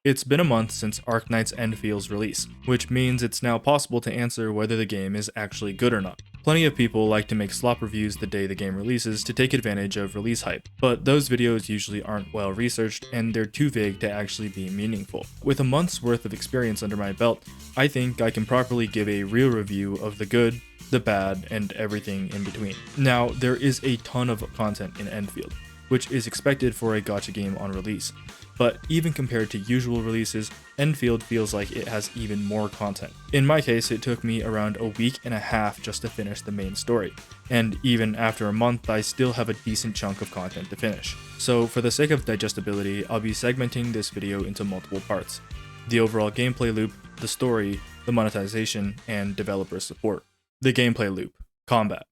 It's been a month since Arknights Endfield's release, which means it's now possible to answer whether the game is actually good or not. Plenty of people like to make slop reviews the day the game releases to take advantage of release hype, but those videos usually aren't well researched and they're too vague to actually be meaningful. With a month's worth of experience under my belt, I think I can properly give a real review of the good, the bad, and everything in between. Now, there is a ton of content in Endfield, which is expected for a gacha game on release. But even compared to usual releases, Endfield feels like it has even more content. In my case, it took me around a week and a half just to finish the main story, and even after a month, I still have a decent chunk of content to finish. So for the sake of digestibility, I'll be segmenting this video into multiple parts: the overall gameplay loop, the story, the monetization, and developer support. The gameplay loop. Combat.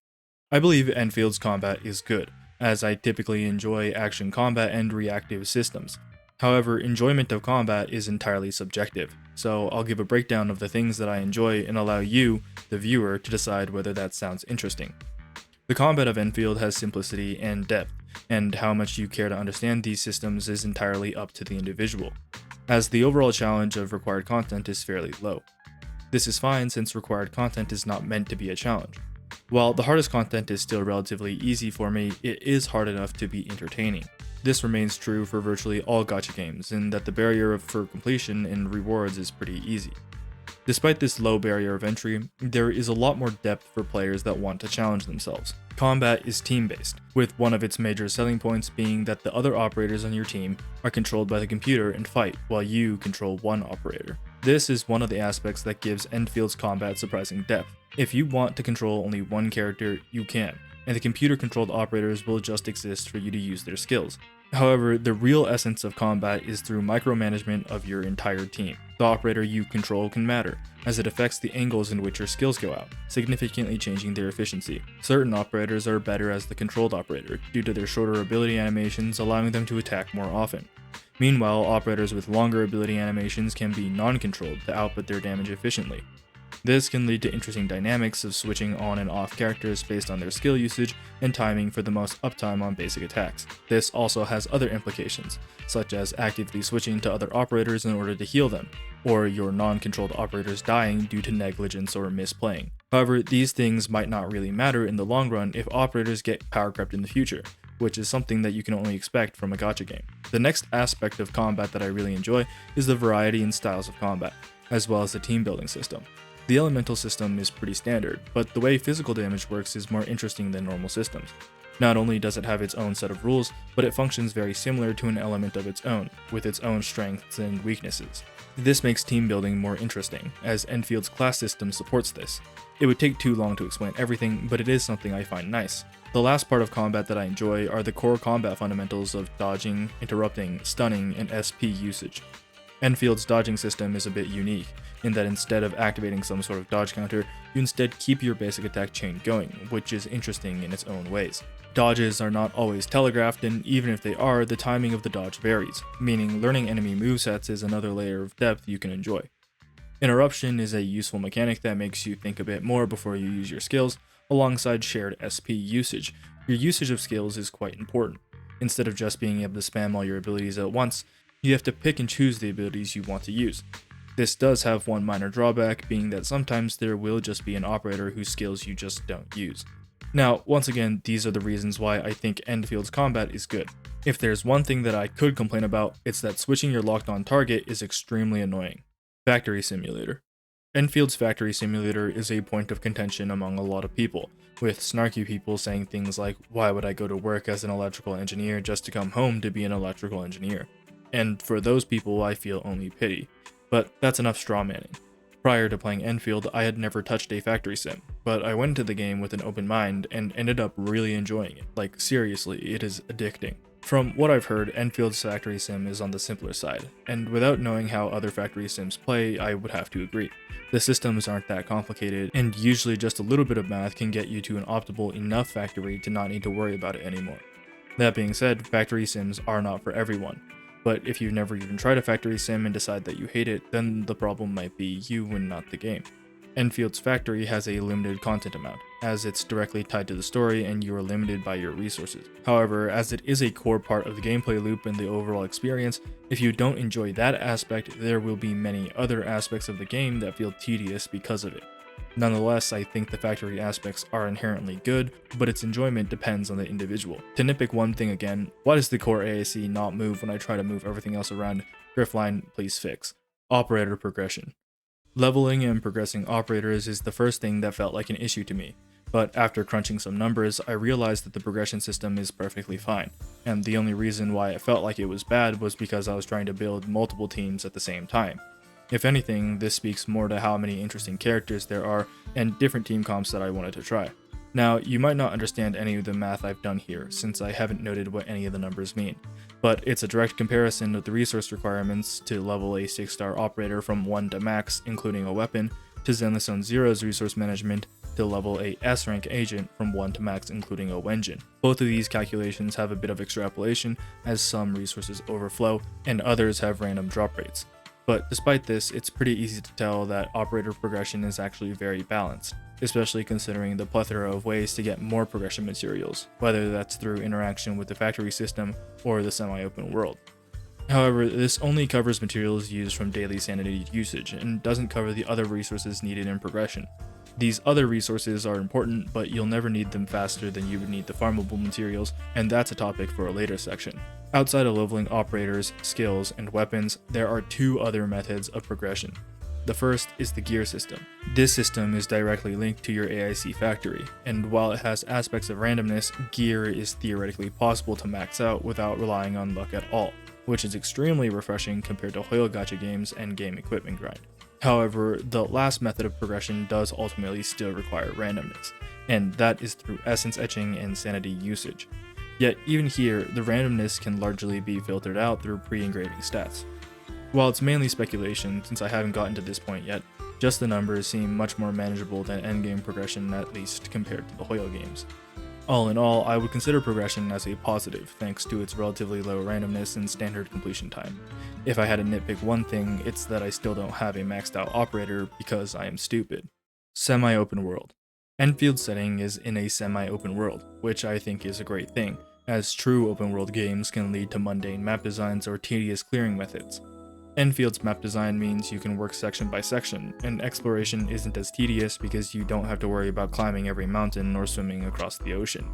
I believe Enfield's combat is good, as I typically enjoy action combat and reactive systems. However, enjoyment of combat is entirely subjective, so I'll give a breakdown of the things that I enjoy and allow you, the viewer, to decide whether that sounds interesting. The combat of Endfield has simplicity and depth, and how much you care to understand these systems is entirely up to the individual, as the overall challenge of required content is fairly low. This is fine since required content is not meant to be a challenge. While the hardest content is still relatively easy for me, it is hard enough to be entertaining. This remains true for virtually all gacha games, in that the barrier for completion and rewards is pretty easy. Despite this low barrier of entry, there is a lot more depth for players that want to challenge themselves. Combat is team-based, with one of its major selling points being that the other operators on your team are controlled by the computer and fight, while you control one operator. This is one of the aspects that gives Endfield's combat surprising depth. If you want to control only one character, you can, and the computer-controlled operators will just exist for you to use their skills. However, the real essence of combat is through micromanagement of your entire team. The operator you control can matter, as it affects the angles in which your skills go out, significantly changing their efficiency. Certain operators are better as the controlled operator, due to their shorter ability animations allowing them to attack more often. Meanwhile, operators with longer ability animations can be non-controlled to output their damage efficiently. This can lead to interesting dynamics of switching on and off characters based on their skill usage and timing for the most uptime on basic attacks. This also has other implications, such as actively switching to other operators in order to heal them, or your non-controlled operators dying due to negligence or misplaying. However, these things might not really matter in the long run if operators get power crept in the future, which is something that you can only expect from a gacha game. The next aspect of combat that I really enjoy is the variety and styles of combat, as well as the team building system. The elemental system is pretty standard, but the way physical damage works is more interesting than normal systems. Not only does it have its own set of rules, but it functions very similar to an element of its own, with its own strengths and weaknesses. This makes team building more interesting, as Enfield's class system supports this. It would take too long to explain everything, but it is something I find nice. The last part of combat that I enjoy are the core combat fundamentals of dodging, interrupting, stunning, and SP usage. Enfield's dodging system is a bit unique, in that instead of activating some sort of dodge counter, you instead keep your basic attack chain going, which is interesting in its own ways. Dodges are not always telegraphed, and even if they are, the timing of the dodge varies, meaning learning enemy movesets is another layer of depth you can enjoy. Interruption is a useful mechanic that makes you think a bit more before you use your skills, alongside shared SP usage. Your usage of skills is quite important. Instead of just being able to spam all your abilities at once, you have to pick and choose the abilities you want to use. This does have one minor drawback, being that sometimes there will just be an operator whose skills you just don't use. Now, once again, these are the reasons why I think Endfield's combat is good. If there's one thing that I could complain about, it's that switching your locked on target is extremely annoying. Factory Simulator. Enfield's Factory Simulator is a point of contention among a lot of people, with snarky people saying things like, why would I go to work as an electrical engineer just to come home to be an electrical engineer? And for those people, I feel only pity. But that's enough strawmanning. Prior to playing Endfield, I had never touched a factory sim, but I went into the game with an open mind and ended up really enjoying it. Like, seriously, it is addicting. From what I've heard, Enfield's factory sim is on the simpler side, and without knowing how other factory sims play, I would have to agree. The systems aren't that complicated, and usually just a little bit of math can get you to an optimal enough factory to not need to worry about it anymore. That being said, factory sims are not for everyone. But if you've never even tried a factory sim and decide that you hate it, then the problem might be you and not the game. Enfield's factory has a limited content amount, as it's directly tied to the story and you are limited by your resources. However, as it is a core part of the gameplay loop and the overall experience, if you don't enjoy that aspect, there will be many other aspects of the game that feel tedious because of it. Nonetheless, I think the factory aspects are inherently good, but its enjoyment depends on the individual. To nitpick one thing again, why does the core AIC not move when I try to move everything else around? Griffline, please fix. Operator progression. Leveling and progressing operators is the first thing that felt like an issue to me, but after crunching some numbers, I realized that the progression system is perfectly fine, and the only reason why it felt like it was bad was because I was trying to build multiple teams at the same time. If anything, this speaks more to how many interesting characters there are and different team comps that I wanted to try. Now, you might not understand any of the math I've done here, since I haven't noted what any of the numbers mean, but it's a direct comparison of the resource requirements to level a 6-star operator from 1 to max, including a weapon, to Zenless Zone Zero's resource management to level a S-rank agent from 1 to max, including a Wenjin. Both of these calculations have a bit of extrapolation, as some resources overflow, and others have random drop rates. But despite this, it's pretty easy to tell that operator progression is actually very balanced, especially considering the plethora of ways to get more progression materials, whether that's through interaction with the factory system or the semi-open world. However, this only covers materials used from daily sanity usage and doesn't cover the other resources needed in progression. These other resources are important, but you'll never need them faster than you would need the farmable materials, and that's a topic for a later section. Outside of leveling operators, skills, and weapons, there are 2 other methods of progression. The first is the gear system. This system is directly linked to your AIC factory, and while it has aspects of randomness, gear is theoretically possible to max out without relying on luck at all, which is extremely refreshing compared to Hoyo gacha games and game equipment grind. However, the last method of progression does ultimately still require randomness, and that is through essence etching and sanity usage. Yet even here, the randomness can largely be filtered out through pre-engraving stats. While it's mainly speculation, since I haven't gotten to this point yet, just the numbers seem much more manageable than endgame progression, at least compared to the Hoyo games. All in all, I would consider progression as a positive, thanks to its relatively low randomness and standard completion time. If I had to nitpick one thing, it's that I still don't have a maxed out operator because I am stupid. Semi-open world. Endfield's setting is in a semi-open world, which I think is a great thing, as true open world games can lead to mundane map designs or tedious clearing methods. Enfield's map design means you can work section by section, and exploration isn't as tedious because you don't have to worry about climbing every mountain or swimming across the ocean,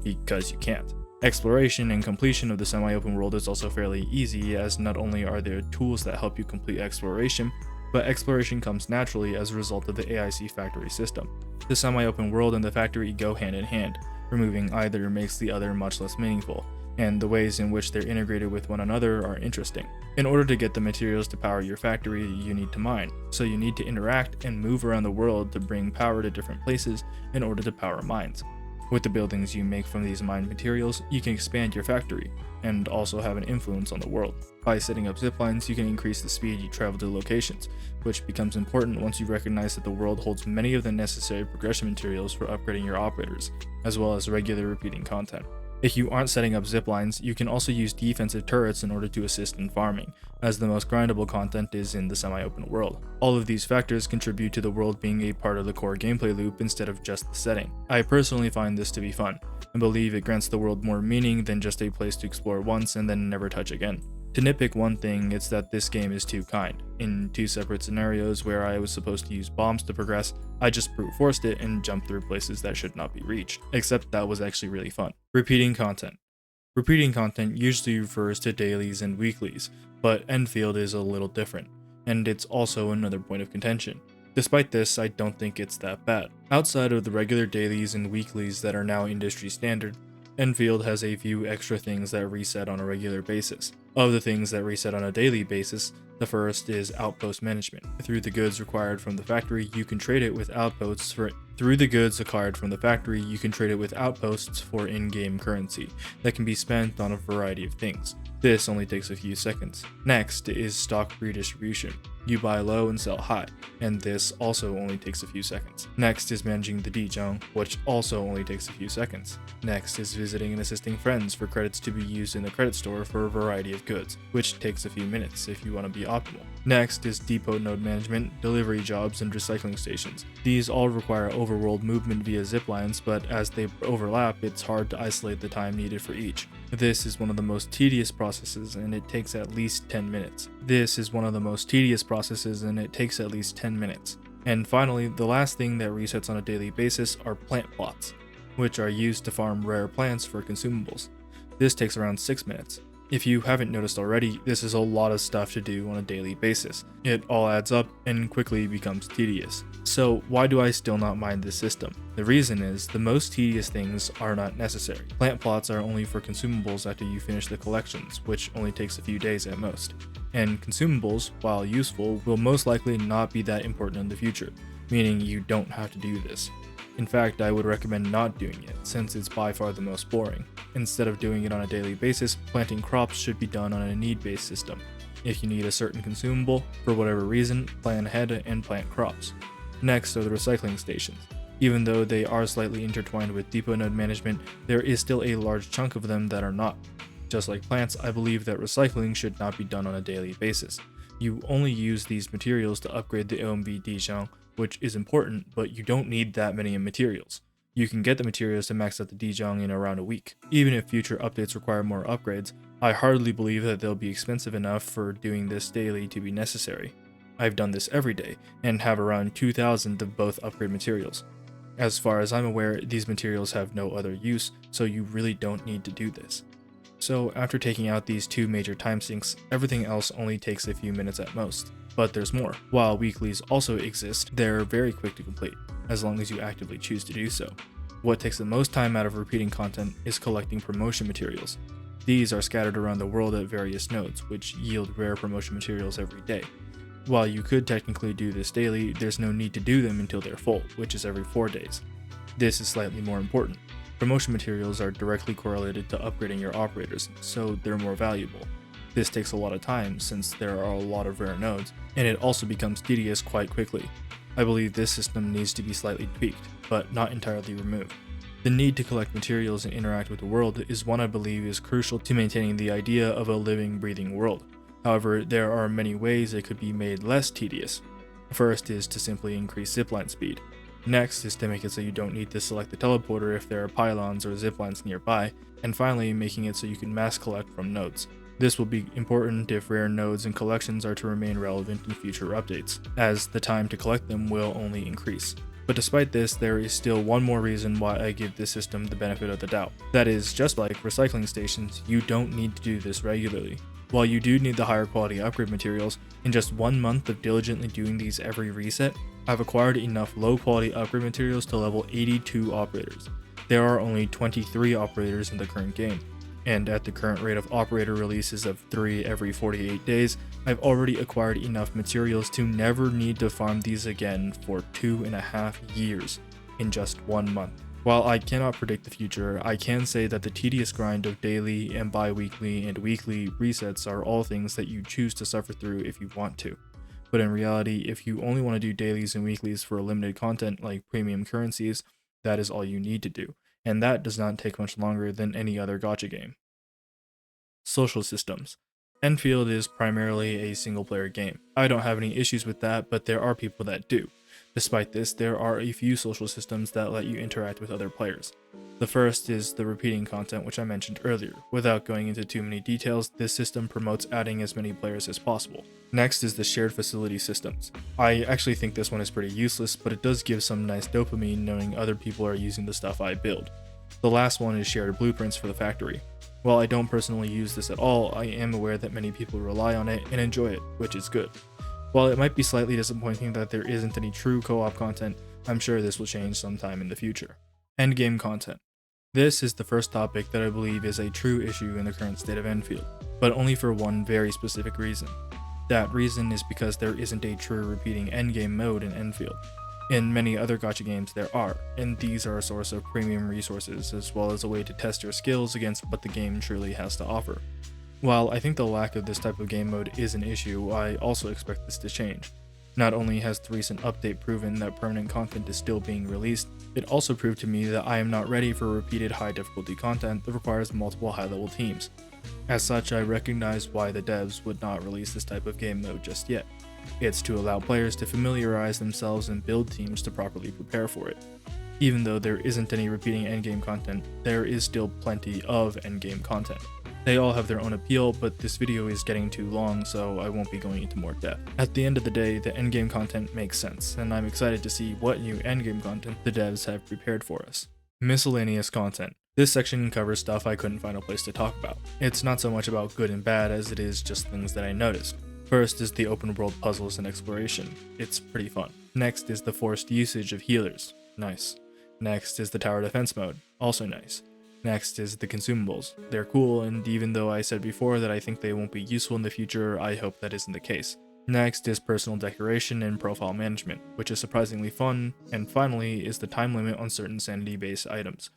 because you can't. Exploration and completion of the semi-open world is also fairly easy, as not only are there tools that help you complete exploration, but exploration comes naturally as a result of the AIC factory system. The semi-open world and the factory go hand in hand. Removing either makes the other much less meaningful, and the ways in which they're integrated with one another are interesting. In order to get the materials to power your factory, you need to mine, so you need to interact and move around the world to bring power to different places in order to power mines. With the buildings you make from these mined materials, you can expand your factory, and also have an influence on the world. By setting up ziplines, you can increase the speed you travel to locations, which becomes important once you recognize that the world holds many of the necessary progression materials for upgrading your operators, as well as regular repeating content. If you aren't setting up ziplines, you can also use defensive turrets in order to assist in farming, as the most grindable content is in the semi-open world. All of these factors contribute to the world being a part of the core gameplay loop instead of just the setting. I personally find this to be fun, and believe it grants the world more meaning than just a place to explore once and then never touch again. To nitpick one thing, it's that this game is too kind. In 2 separate scenarios where I was supposed to use bombs to progress, I just brute forced it and jumped through places that should not be reached, except that was actually really fun. Repeating content. Repeating content usually refers to dailies and weeklies, but Endfield is a little different, and it's also another point of contention. Despite this, I don't think it's that bad. Outside of the regular dailies and weeklies that are now industry standard, Endfield has a few extra things that reset on a regular basis. Of the things that reset on a daily basis, the first is outpost management. Through the goods acquired from the factory, you can trade it with outposts for in-game currency that can be spent on a variety of things. This only takes a few seconds. Next is stock redistribution. You buy low and sell high, and this also only takes a few seconds. Next is managing the Dijong, which also only takes a few seconds. Next is visiting and assisting friends for credits to be used in the credit store for a variety of goods, which takes a few minutes if you want to be optimal. Next is depot node management, delivery jobs, and recycling stations. These all require overworld movement via ziplines, but as they overlap, it's hard to isolate the time needed for each. This is one of the most tedious processes, and it takes at least 10 minutes. And finally, the last thing that resets on a daily basis are plant plots, which are used to farm rare plants for consumables. This takes around 6 minutes. If you haven't noticed already, this is a lot of stuff to do on a daily basis. It all adds up and quickly becomes tedious. So why do I still not mind this system? The reason is the most tedious things are not necessary. Plant plots are only for consumables after you finish the collections, which only takes a few days at most. And consumables, while useful, will most likely not be that important in the future, meaning you don't have to do this. In fact, I would recommend not doing it, since it's by far the most boring. Instead of doing it on a daily basis, planting crops should be done on a need-based system. If you need a certain consumable, for whatever reason, plan ahead and plant crops. Next are the recycling stations. Even though they are slightly intertwined with depot node management, there is still a large chunk of them that are not. Just like plants, I believe that recycling should not be done on a daily basis. You only use these materials to upgrade the OMV Dijong, which is important, but you don't need that many materials. You can get the materials to max out the Dijong in around a week. Even if future updates require more upgrades, I hardly believe that they'll be expensive enough for doing this daily to be necessary. I've done this every day, and have around 2,000 of both upgrade materials. As far as I'm aware, these materials have no other use, so you really don't need to do this. So after taking out these two major time sinks, everything else only takes a few minutes at most. But there's more. While weeklies also exist, they're very quick to complete, as long as you actively choose to do so. What takes the most time out of repeating content is collecting promotion materials. These are scattered around the world at various nodes, which yield rare promotion materials every day. While you could technically do this daily, there's no need to do them until they're full, which is every 4 days. This is slightly more important. Promotion materials are directly correlated to upgrading your operators, so they're more valuable. This takes a lot of time since there are a lot of rare nodes, and it also becomes tedious quite quickly. I believe this system needs to be slightly tweaked, but not entirely removed. The need to collect materials and interact with the world is one I believe is crucial to maintaining the idea of a living, breathing world. However, there are many ways it could be made less tedious. First is to simply increase zipline speed. Next is to make it so you don't need to select the teleporter if there are pylons or ziplines nearby, and finally making it so you can mass collect from nodes. This will be important if rare nodes and collections are to remain relevant in future updates, as the time to collect them will only increase. But despite this, there is still one more reason why I give this system the benefit of the doubt. That is, just like recycling stations, you don't need to do this regularly. While you do need the higher quality upgrade materials, in just 1 month of diligently doing these every reset, I've acquired enough low quality upgrade materials to level 82 operators. There are only 23 operators in the current game, and at the current rate of operator releases of 3 every 48 days, I've already acquired enough materials to never need to farm these again for 2.5 years in just 1 month. While I cannot predict the future, I can say that the tedious grind of daily and bi-weekly and weekly resets are all things that you choose to suffer through if you want to. But in reality, if you only want to do dailies and weeklies for limited content like premium currencies, that is all you need to do, and that does not take much longer than any other gacha game. Social systems. Endfield is primarily a single-player game. I don't have any issues with that, but there are people that do. Despite this, there are a few social systems that let you interact with other players. The first is the repeating content, which I mentioned earlier. Without going into too many details, this system promotes adding as many players as possible. Next is the shared facility systems. I actually think this one is pretty useless, but it does give some nice dopamine knowing other people are using the stuff I build. The last one is shared blueprints for the factory. While I don't personally use this at all, I am aware that many people rely on it and enjoy it, which is good. While it might be slightly disappointing that there isn't any true co-op content, I'm sure this will change sometime in the future. Endgame content. This is the first topic that I believe is a true issue in the current state of Endfield, but only for one very specific reason. That reason is because there isn't a true repeating endgame mode in Endfield. In many other gacha games there are, and these are a source of premium resources as well as a way to test your skills against what the game truly has to offer. While I think the lack of this type of game mode is an issue, I also expect this to change. Not only has the recent update proven that permanent content is still being released, it also proved to me that I am not ready for repeated high difficulty content that requires multiple high level teams. As such, I recognize why the devs would not release this type of game mode just yet. It's to allow players to familiarize themselves and build teams to properly prepare for it. Even though there isn't any repeating endgame content, there is still plenty of endgame content. They all have their own appeal, but this video is getting too long, so I won't be going into more depth. At the end of the day, the endgame content makes sense, and I'm excited to see what new endgame content the devs have prepared for us. Miscellaneous content. This section covers stuff I couldn't find a place to talk about. It's not so much about good and bad as it is just things that I noticed. First is the open world puzzles and exploration. It's pretty fun. Next is the forced usage of healers. Nice. Next is the tower defense mode. Also nice. Next is the consumables. They're cool, and even though I said before that I think they won't be useful in the future, I hope that isn't the case. Next is personal decoration and profile management, which is surprisingly fun, and finally is the time limit on certain sanity-based items.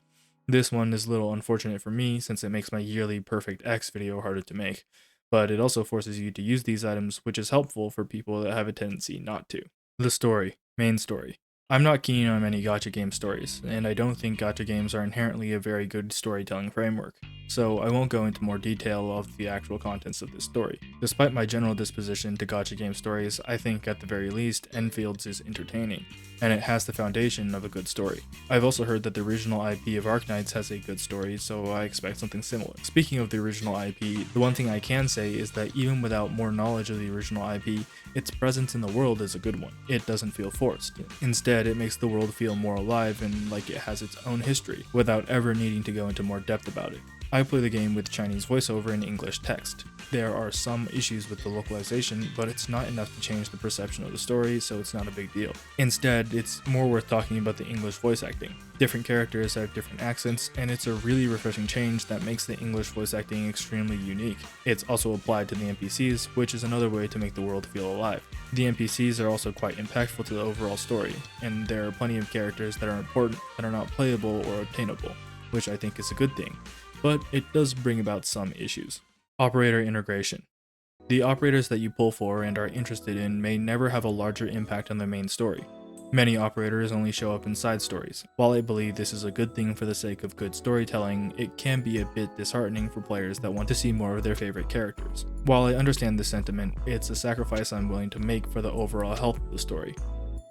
This one is a little unfortunate for me since it makes my yearly Perfect X video harder to make, but it also forces you to use these items, which is helpful for people that have a tendency not to. The story. Main story. I'm not keen on many gacha game stories, and I don't think gacha games are inherently a very good storytelling framework, so I won't go into more detail of the actual contents of this story. Despite my general disposition to gacha game stories, I think at the very least, Endfields is entertaining, and it has the foundation of a good story. I've also heard that the original IP of Arknights has a good story, so I expect something similar. Speaking of the original IP, the one thing I can say is that even without more knowledge of the original IP, its presence in the world is a good one. It doesn't feel forced. Instead, it makes the world feel more alive and like it has its own history, without ever needing to go into more depth about it. I play the game with Chinese voiceover and English text. There are some issues with the localization, but it's not enough to change the perception of the story, so it's not a big deal. Instead, it's more worth talking about the English voice acting. Different characters have different accents, and it's a really refreshing change that makes the English voice acting extremely unique. It's also applied to the NPCs, which is another way to make the world feel alive. The NPCs are also quite impactful to the overall story, and there are plenty of characters that are important that are not playable or obtainable, which I think is a good thing. But it does bring about some issues. Operator integration. The operators that you pull for and are interested in may never have a larger impact on the main story. Many operators only show up in side stories. While I believe this is a good thing for the sake of good storytelling, it can be a bit disheartening for players that want to see more of their favorite characters. While I understand this sentiment, it's a sacrifice I'm willing to make for the overall health of the story.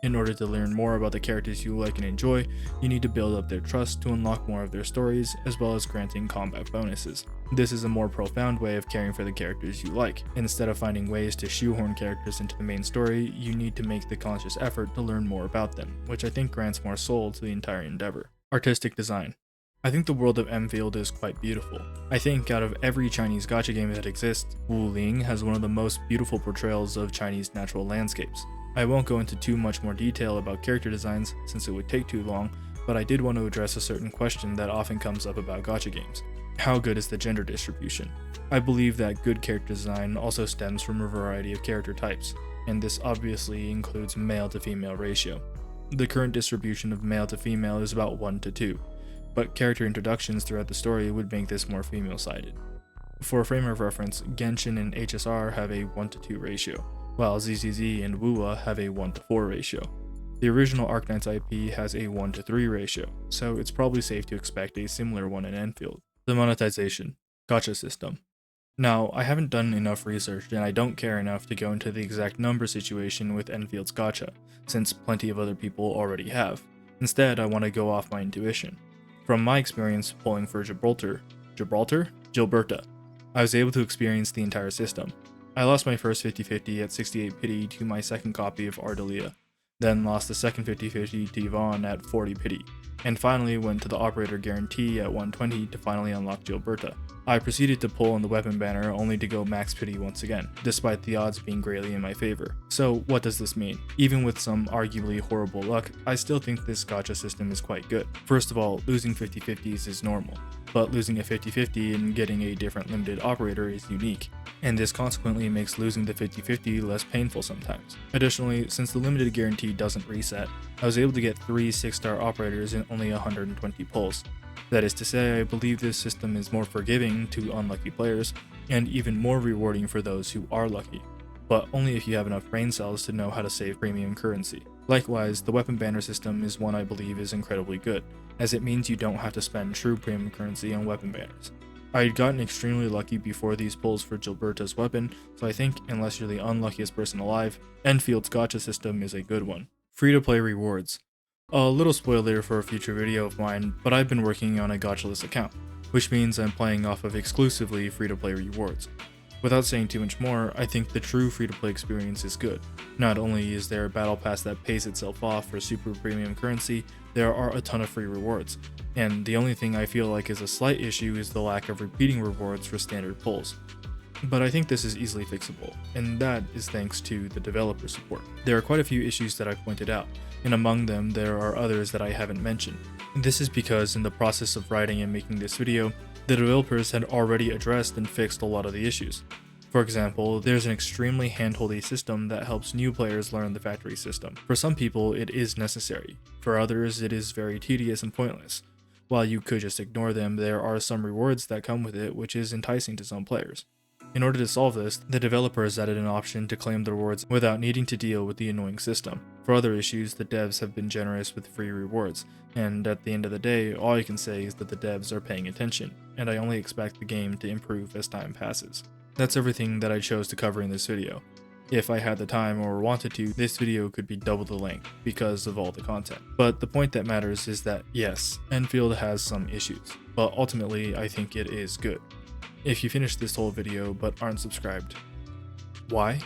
In order to learn more about the characters you like and enjoy, you need to build up their trust to unlock more of their stories, as well as granting combat bonuses. This is a more profound way of caring for the characters you like. Instead of finding ways to shoehorn characters into the main story, you need to make the conscious effort to learn more about them, which I think grants more soul to the entire endeavor. Artistic design. I think the world of Endfield is quite beautiful. I think out of every Chinese gacha game that exists, Wuling has one of the most beautiful portrayals of Chinese natural landscapes. I won't go into too much more detail about character designs since it would take too long, but I did want to address a certain question that often comes up about gacha games. How good is the gender distribution? I believe that good character design also stems from a variety of character types, and this obviously includes male to female ratio. The current distribution of male to female is about 1 to 2, but character introductions throughout the story would make this more female-sided. For a frame of reference, Genshin and HSR have a 1 to 2 ratio, while ZZZ and WUA have a 1 to 4 ratio. The original Arknights IP has a 1 to 3 ratio, so it's probably safe to expect a similar one in Endfield. The monetization. Gacha system. Now, I haven't done enough research and I don't care enough to go into the exact number situation with Enfield's gacha, since plenty of other people already have. Instead, I want to go off my intuition. From my experience polling for Gilberta, I was able to experience the entire system. I lost my first 50-50 at 68 pity to my second copy of Ardelia, then lost the second 50-50 to Yvonne at 40 pity, and finally went to the operator guarantee at 120 to finally unlock Gilberta. I proceeded to pull on the weapon banner only to go max pity once again, despite the odds being greatly in my favor. So what does this mean? Even with some arguably horrible luck, I still think this gacha system is quite good. First of all, losing 50-50s is normal, but losing a 50-50 and getting a different limited operator is unique, and this consequently makes losing the 50-50 less painful sometimes. Additionally, since the limited guarantee doesn't reset, I was able to get 3 6-star operators in only 120 pulls. That is to say, I believe this system is more forgiving to unlucky players, and even more rewarding for those who are lucky, but only if you have enough brain cells to know how to save premium currency. Likewise, the weapon banner system is one I believe is incredibly good, as it means you don't have to spend true premium currency on weapon banners. I had gotten extremely lucky before these pulls for Gilberto's weapon, so I think, unless you're the unluckiest person alive, Enfield's gacha system is a good one. Free-to-play rewards. A little spoiler for a future video of mine, but I've been working on a gachaless account, which means I'm playing off of exclusively free-to-play rewards. Without saying too much more, I think the true free-to-play experience is good. Not only is there a battle pass that pays itself off for super premium currency, there are a ton of free rewards, and the only thing I feel like is a slight issue is the lack of repeating rewards for standard pulls. But I think this is easily fixable, and that is thanks to the developer support. There are quite a few issues that I've pointed out, and among them there are others that I haven't mentioned. This is because in the process of writing and making this video, the developers had already addressed and fixed a lot of the issues. For example, there's an extremely handholdy system that helps new players learn the factory system. For some people, it is necessary. For others, it is very tedious and pointless. While you could just ignore them, there are some rewards that come with it, which is enticing to some players. In order to solve this, the developers added an option to claim the rewards without needing to deal with the annoying system. For other issues, the devs have been generous with free rewards, and at the end of the day, all I can say is that the devs are paying attention, and I only expect the game to improve as time passes. That's everything that I chose to cover in this video. If I had the time or wanted to, this video could be double the length because of all the content. But the point that matters is that yes, Endfield has some issues, but ultimately I think it is good. If you finished this whole video but aren't subscribed, why?